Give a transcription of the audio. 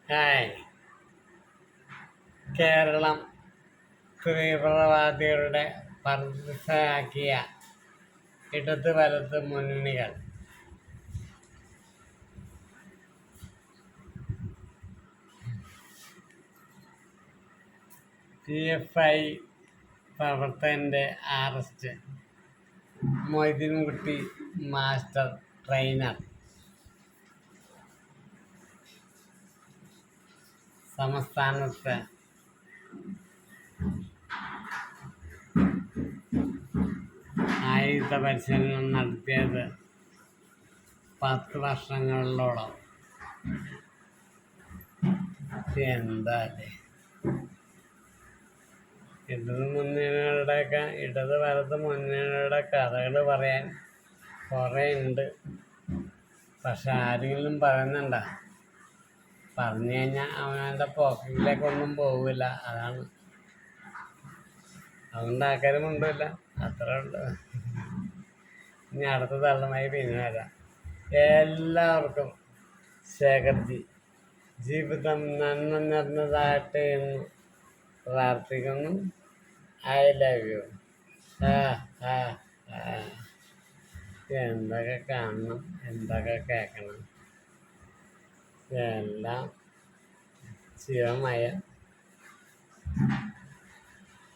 Hi. Keralam തീവ്രവാദികളുടെ പർദ്ദയാക്കിയ ഇടത് വലത് മുന്നണികൾ PFI പ്രവർത്തകന്റെ അറസ്റ്റ്. Moideenkutty master trainer. സംസ്ഥാനത്ത് ആയുധ പരിശീലനം നടത്തിയത് 10 വർഷങ്ങളിലോളം. എന്താല്ലേ ഇടത് വലത് മുന്നണിയുടെ കഥകൾ പറയാൻ കുറേ ഉണ്ട്. പക്ഷെ ആരെങ്കിലും പറയുന്നുണ്ട? പറഞ്ഞു കഴിഞ്ഞാൽ അവനവൻ്റെ പോക്കറ്റിലേക്കൊന്നും പോവില്ല. അതാണ്. അതുകൊണ്ട് ആൾക്കാരും കൊണ്ടുമില്ല. അത്രേ ഉള്ളു. ഇനി അടുത്ത തള്ളമായി പിന്നെ വരാം. എല്ലാവർക്കും ശേഖർജി ജീവിതം നന്മ നിറഞ്ഞതാകട്ടെ എന്ന് പ്രാർത്ഥിക്കുന്നു. I love you. എന്തൊക്കെ കാണണം, എന്തൊക്കെ കേൾക്കണം, എല്ലാം ശിവമയം.